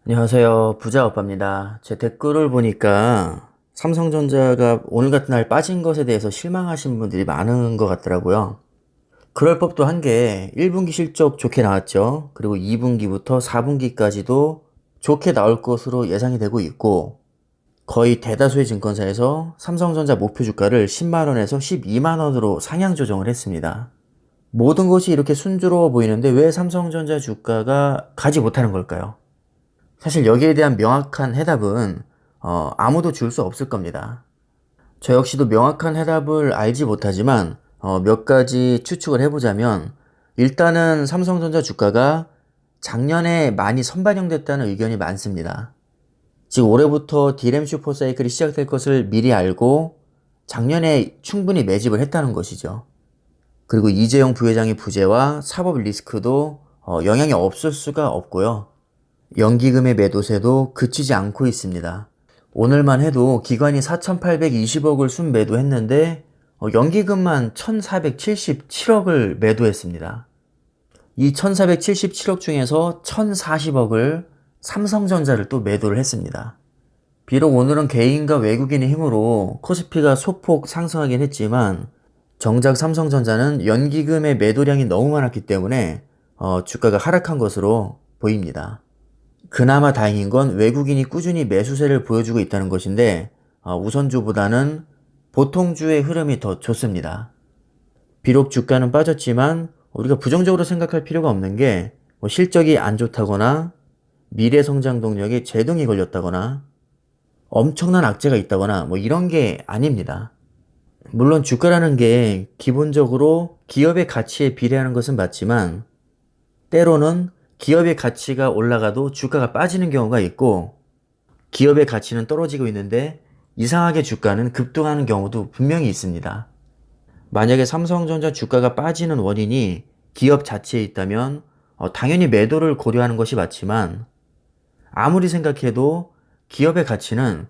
안녕하세요. 부자오빠입니다. 제 댓글을 보니까 삼성전자가 오늘 같은 날 빠진 것에 대해서 실망하신 분들이 많은 것 같더라고요. 그럴 법도 한 게 1분기 실적 좋게 나왔죠. 그리고 2분기부터 4분기까지도 좋게 나올 것으로 예상이 되고 있고, 거의 대다수의 증권사에서 삼성전자 목표 주가를 10만원에서 12만원으로 상향 조정을 했습니다. 모든 것이 이렇게 순조로워 보이는데 왜 삼성전자 주가가 가지 못하는 걸까요? 사실 여기에 대한 명확한 해답은 아무도 줄 수 없을 겁니다. 저 역시도 명확한 해답을 알지 못하지만 몇 가지 추측을 해보자면, 일단은 삼성전자 주가가 작년에 많이 선반영됐다는 의견이 많습니다. 즉 올해부터 D램 슈퍼사이클이 시작될 것을 미리 알고 작년에 충분히 매집을 했다는 것이죠. 그리고 이재용 부회장의 부재와 사법 리스크도 영향이 없을 수가 없고요. 연기금의 매도세도 그치지 않고 있습니다. 오늘만 해도 기관이 4,820억을 순매도했는데 연기금만 1,477억을 매도했습니다. 이 1,477억 중에서 1,040억을 삼성전자를 또 매도를 했습니다. 비록 오늘은 개인과 외국인의 힘으로 코스피가 소폭 상승하긴 했지만, 정작 삼성전자는 연기금의 매도량이 너무 많았기 때문에 주가가 하락한 것으로 보입니다. 그나마 다행인 건 외국인이 꾸준히 매수세를 보여주고 있다는 것인데, 우선주보다는 보통주의 흐름이 더 좋습니다. 비록 주가는 빠졌지만 우리가 부정적으로 생각할 필요가 없는 게 실적이 안 좋다거나 미래 성장 동력에 제동이 걸렸다거나 엄청난 악재가 있다거나 이런 게 아닙니다. 물론 주가라는 게 기본적으로 기업의 가치에 비례하는 것은 맞지만, 때로는 기업의 가치가 올라가도 주가가 빠지는 경우가 있고, 기업의 가치는 떨어지고 있는데 이상하게 주가는 급등하는 경우도 분명히 있습니다. 만약에 삼성전자 주가가 빠지는 원인이 기업 자체에 있다면 당연히 매도를 고려하는 것이 맞지만, 아무리 생각해도 기업의 가치는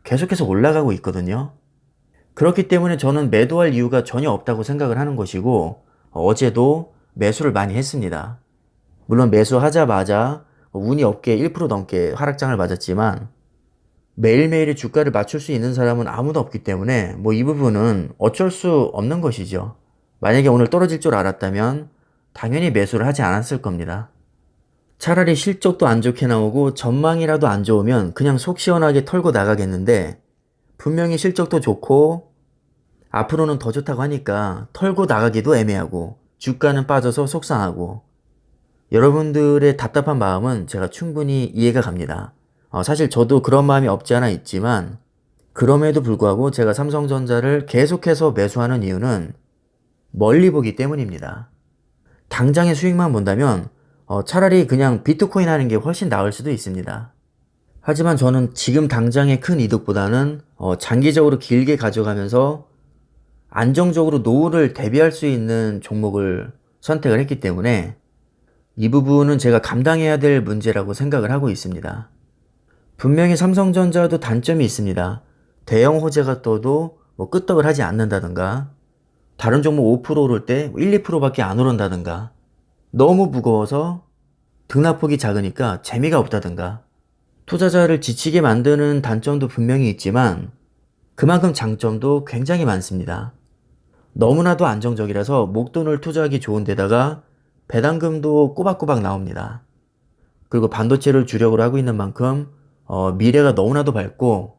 계속해서 올라가고 있거든요. 그렇기 때문에 저는 매도할 이유가 전혀 없다고 생각을 하는 것이고, 어제도 매수를 많이 했습니다. 물론 매수하자마자 운이 없게 1% 넘게 하락장을 맞았지만, 매일매일의 주가를 맞출 수 있는 사람은 아무도 없기 때문에 이 부분은 어쩔 수 없는 것이죠. 만약에 오늘 떨어질 줄 알았다면 당연히 매수를 하지 않았을 겁니다. 차라리 실적도 안 좋게 나오고 전망이라도 안 좋으면 그냥 속 시원하게 털고 나가겠는데, 분명히 실적도 좋고 앞으로는 더 좋다고 하니까 털고 나가기도 애매하고 주가는 빠져서 속상하고, 여러분들의 답답한 마음은 제가 충분히 이해가 갑니다. 사실 저도 그런 마음이 없지 않아 있지만, 그럼에도 불구하고 제가 삼성전자를 계속해서 매수하는 이유는 멀리 보기 때문입니다. 당장의 수익만 본다면 차라리 그냥 비트코인 하는 게 훨씬 나을 수도 있습니다. 하지만 저는 지금 당장의 큰 이득보다는 장기적으로 길게 가져가면서 안정적으로 노후를 대비할 수 있는 종목을 선택을 했기 때문에, 이 부분은 제가 감당해야 될 문제라고 생각을 하고 있습니다. 분명히 삼성전자도 단점이 있습니다. 대형 호재가 떠도 끄떡을 하지 않는다든가, 다른 종목 5% 오를 때 1, 2%밖에 안 오른다든가, 너무 무거워서 등락폭이 작으니까 재미가 없다든가, 투자자를 지치게 만드는 단점도 분명히 있지만 그만큼 장점도 굉장히 많습니다. 너무나도 안정적이라서 목돈을 투자하기 좋은 데다가 배당금도 꼬박꼬박 나옵니다. 그리고 반도체를 주력으로 하고 있는 만큼 미래가 너무나도 밝고,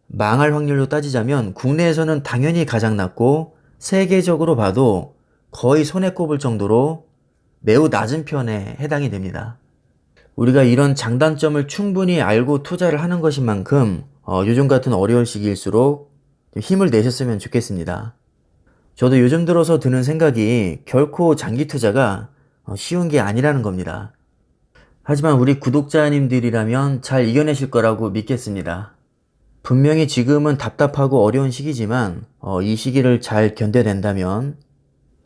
망할 확률로 따지자면 국내에서는 당연히 가장 낮고 세계적으로 봐도 거의 손에 꼽을 정도로 매우 낮은 편에 해당이 됩니다. 우리가 이런 장단점을 충분히 알고 투자를 하는 것인 만큼 요즘 같은 어려운 시기일수록 힘을 내셨으면 좋겠습니다. 저도 요즘 들어서 드는 생각이 결코 장기 투자가 쉬운 게 아니라는 겁니다. 하지만 우리 구독자님들이라면 잘 이겨내실 거라고 믿겠습니다. 분명히 지금은 답답하고 어려운 시기지만 이 시기를 잘 견뎌낸다면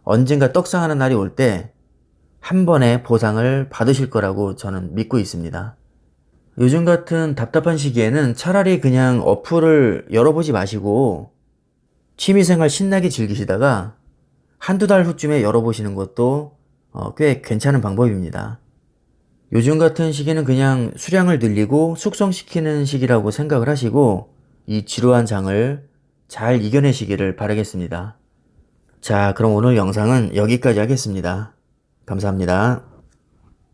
언젠가 떡상하는 날이 올 때 한 번에 보상을 받으실 거라고 저는 믿고 있습니다. 요즘 같은 답답한 시기에는 차라리 그냥 어플을 열어보지 마시고 취미생활 신나게 즐기시다가 한두 달 후쯤에 열어보시는 것도 꽤 괜찮은 방법입니다. 요즘 같은 시기는 그냥 수량을 늘리고 숙성시키는 시기라고 생각을 하시고 이 지루한 장을 잘 이겨내시기를 바라겠습니다. 자, 그럼 오늘 영상은 여기까지 하겠습니다. 감사합니다.